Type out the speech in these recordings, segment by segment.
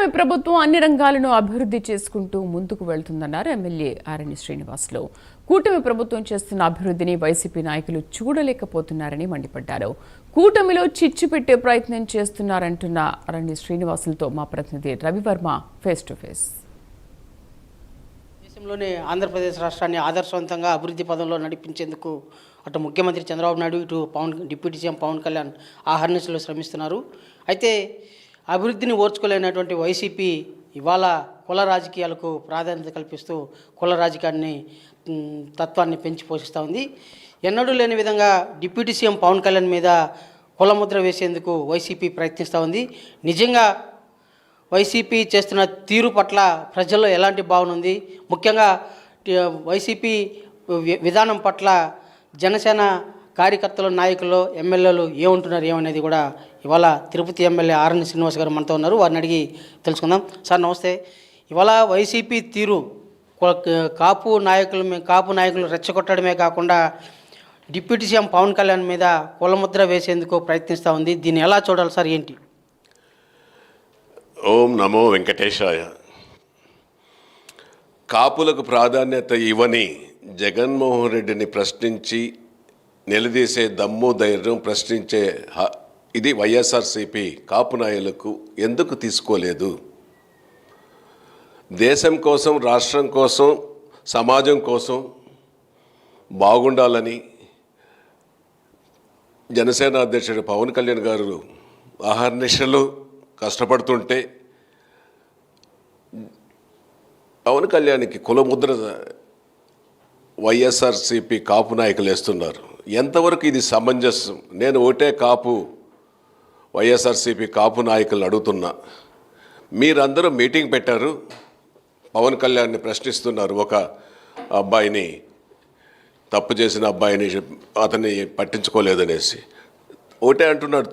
కూటమి ప్రభుత్వం అన్ని రంగాలను అభివృద్ధి చేసుకుంటూ ముందుకు వెళ్తుందన్నారు ఎమ్మెల్యే ఆరణి శ్రీనివాసులు. కూటమి ప్రభుత్వం చేస్తున్న అభివృద్ధిని వైసీపీ నాయకులు చూడలేకపోతున్నారని మండిపడ్డారు. కూటమిలో చిచ్చు పెట్టే ప్రయత్నం చేస్తున్నారంటున్న ఆరణి శ్రీనివాసులతో మా ప్రతినిధి రవివర్మ ఫేస్ టు ఫేస్. దేశంలోనే ఆంధ్రప్రదేశ్ రాష్ట్రాన్ని ఆదర్శవంతంగా అభివృద్ధి పదంలో నడిపించేందుకు అటు ముఖ్యమంత్రి చంద్రబాబు నాయుడు, ఇటు డిప్యూటీ సీఎం పవన్ కళ్యాణ్ ఆహర్నిశలు శ్రమిస్తున్నారు. అయితే అభివృద్ధిని ఓర్చుకోలేనటువంటి వైసీపీ ఇవాళ కుల రాజకీయాలకు ప్రాధాన్యత కల్పిస్తూ కుల రాజకీయాన్ని తత్వాన్ని పెంచి పోషిస్తూ ఉంది. ఎన్నడూ లేని విధంగా డిప్యూటీ సీఎం పవన్ కళ్యాణ్ మీద కులముద్ర వేసేందుకు వైసీపీ ప్రయత్నిస్తూ ఉంది. నిజంగా వైసీపీ చేస్తున్న తీరు పట్ల ప్రజల్లో ఎలాంటి భావన ఉంది, ముఖ్యంగా వైసీపీ విధానం పట్ల జనసేన కార్యకర్తలు, నాయకులు, ఎమ్మెల్యేలు ఏమంటున్నారు ఏమనేది కూడా ఇవాళ తిరుపతి ఎమ్మెల్యే ఆరణి శ్రీనివాస్ గారు మనతో ఉన్నారు. వారిని అడిగి తెలుసుకుందాం. సార్ నమస్తే. ఇవాళ వైసీపీ తీరు కాపు నాయకులు రెచ్చగొట్టడమే కాకుండా డిప్యూటీ సీఎం పవన్ కళ్యాణ్ మీద కులముద్ర వేసేందుకు ప్రయత్నిస్తూ ఉంది. దీన్ని ఎలా చూడాలి సార్, ఏంటి? ఓం నమో వెంకటేశాయ. కాపులకు ప్రాధాన్యత ఇవ్వని జగన్మోహన్ రెడ్డిని ప్రశ్నించి నిలదీసే దమ్ము ధైర్యం, ప్రశ్నించే ఇది వైఎస్ఆర్సీపీ కాపు నాయకులకు ఎందుకు తీసుకోలేదు? దేశం కోసం, రాష్ట్రం కోసం, సమాజం కోసం బాగుండాలని జనసేన అధ్యక్షుడు పవన్ కళ్యాణ్ గారు అహర్నిశలు కష్టపడుతుంటే పవన్ కళ్యాణ్కి కులముద్ర వైఎస్ఆర్సీపీ కాపు నాయకులు వేస్తున్నారు. ఎంతవరకు ఇది సమంజసం? నేను ఒకటే కాపు వైఎస్ఆర్సీపీ కాపు నాయకులు అడుగుతున్నా. మీరందరూ మీటింగ్ పెట్టారు, పవన్ కళ్యాణ్ని ప్రశ్నిస్తున్నారు. ఒక అబ్బాయిని, తప్పు చేసిన అబ్బాయిని అతన్ని పట్టించుకోలేదనేసి ఒకటే అంటున్నాడు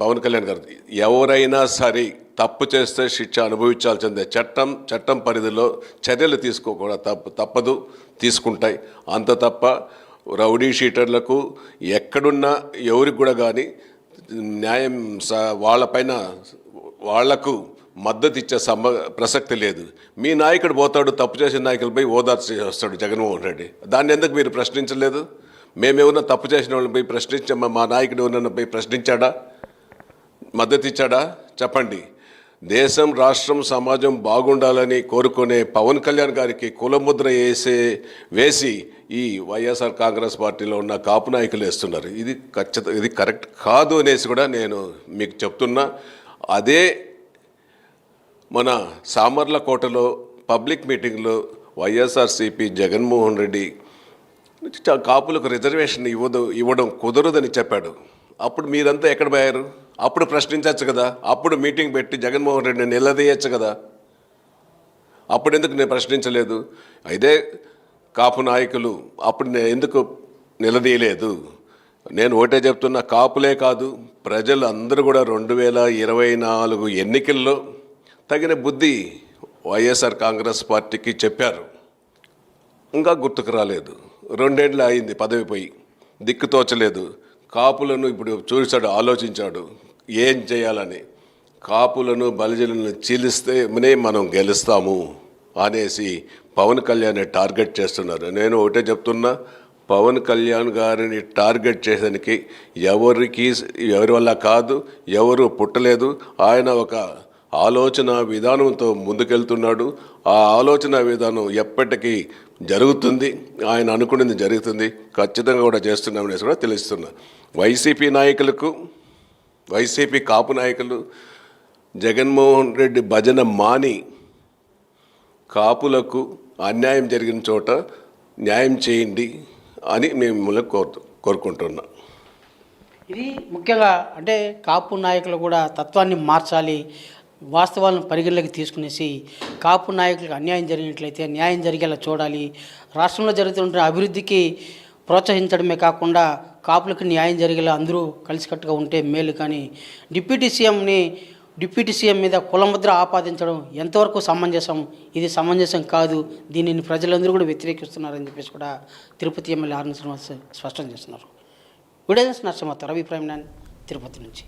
పవన్ కళ్యాణ్ గారు. ఎవరైనా సరే తప్పు చేస్తే శిక్ష అనుభవించాల్సిందే. చట్టం పరిధిలో చర్యలు తీసుకోకుండా తప్పదు, తీసుకుంటాయి. అంత తప్ప రౌడీ షీటర్లకు ఎక్కడున్నా ఎవరికి కూడా కానీ న్యాయం వాళ్ళపైన వాళ్లకు మద్దతు ఇచ్చే ప్రసక్తి లేదు. మీ నాయకుడు పోతాడు, తప్పు చేసిన నాయకులపై ఓదార్చి వస్తాడు జగన్మోహన్ రెడ్డి. దాన్ని ఎందుకు మీరు ప్రశ్నించలేదు? మేమేమన్నా తప్పు చేసిన వాళ్ళపై ప్రశ్నించామా? మా నాయకుడు ఎవరినపై ప్రశ్నించాడా? మద్దతు ఇచ్చాడా? చెప్పండి. దేశం, రాష్ట్రం, సమాజం బాగుండాలని కోరుకునే పవన్ కళ్యాణ్ గారికి కులముద్ర వేసి ఈ వైఎస్ఆర్ కాంగ్రెస్ పార్టీలో ఉన్న కాపు నాయకులు వేస్తున్నారు. ఇది కరెక్ట్ కాదు అనేసి కూడా నేను మీకు చెప్తున్నా. అదే మన సామర్లకోటలో పబ్లిక్ మీటింగ్లో వైఎస్ఆర్సీపీ జగన్మోహన్ రెడ్డి కాపులకు రిజర్వేషన్ ఇవ్వడం కుదరదని చెప్పాడు. అప్పుడు మీరంతా ఎక్కడ పోయారు? అప్పుడు ప్రశ్నించవచ్చు కదా, అప్పుడు మీటింగ్ పెట్టి జగన్మోహన్ రెడ్డిని నిలదీయచ్చు కదా. అప్పుడు ఎందుకు నేను ప్రశ్నించలేదు? అయితే కాపు నాయకులు అప్పుడు నేను ఎందుకు నిలదీయలేదు? నేను ఒకటే చెప్తున్నా, కాపులే కాదు ప్రజలు అందరూ కూడా 2024 ఎన్నికల్లో తగిన బుద్ధి వైఎస్ఆర్ కాంగ్రెస్ పార్టీకి చెప్పారు. ఇంకా గుర్తుకు రాలేదు. 2 ఏళ్ళు అయింది పదవి పోయి, దిక్కుతోచలేదు. కాపులను ఇప్పుడు చూశాడు, ఆలోచించాడు ఏం చేయాలని. కాపులను, బలిజలను చీలిస్తేనే మనం గెలుస్తాము అనేసి పవన్ కళ్యాణ్ టార్గెట్ చేస్తున్నారు. నేను ఒకటే చెప్తున్నా, పవన్ కళ్యాణ్ గారిని టార్గెట్ చేసేదానికి ఎవరి వల్ల కాదు, ఎవరు పుట్టలేదు. ఆయన ఒక ఆలోచన విధానంతో ముందుకెళ్తున్నాడు. ఆ ఆలోచన విధానం ఎప్పటికీ జరుగుతుంది. ఆయన అనుకున్నది జరుగుతుంది, ఖచ్చితంగా కూడా చేస్తున్నామనేసి కూడా తెలుస్తున్నా. వైసీపీ నాయకులకు, వైసీపీ కాపు నాయకులు జగన్మోహన్ రెడ్డి భజన మాని కాపులకు అన్యాయం జరిగిన చోట న్యాయం చేయండి అని మేము కోరుకుంటున్నాం. ఇది ముఖ్యంగా అంటే కాపు నాయకులు కూడా తత్వాన్ని మార్చాలి, వాస్తవాలను పరిగణలోకి తీసుకునేసి కాపు నాయకులకు అన్యాయం జరిగినట్లయితే న్యాయం జరిగేలా చూడాలి. రాష్ట్రంలో జరుగుతున్న అభివృద్ధికి ప్రోత్సహించడమే కాకుండా కాపులకు న్యాయం జరిగేలా అందరూ కలిసికట్టుగా ఉంటే మేలు. కానీ డిప్యూటీ సీఎం మీద కులముద్ర ఆపాదించడం ఎంతవరకు సమంజసం? ఇది సమంజసం కాదు. దీనిని ప్రజలందరూ కూడా వ్యతిరేకిస్తున్నారని చెప్పేసి కూడా తిరుపతి ఎమ్మెల్యే ఆరణి శ్రీనివాస్ స్పష్టం చేస్తున్నారు. వీడియో నరసింహ, రవి ప్రైమ్ 9 తిరుపతి నుంచి.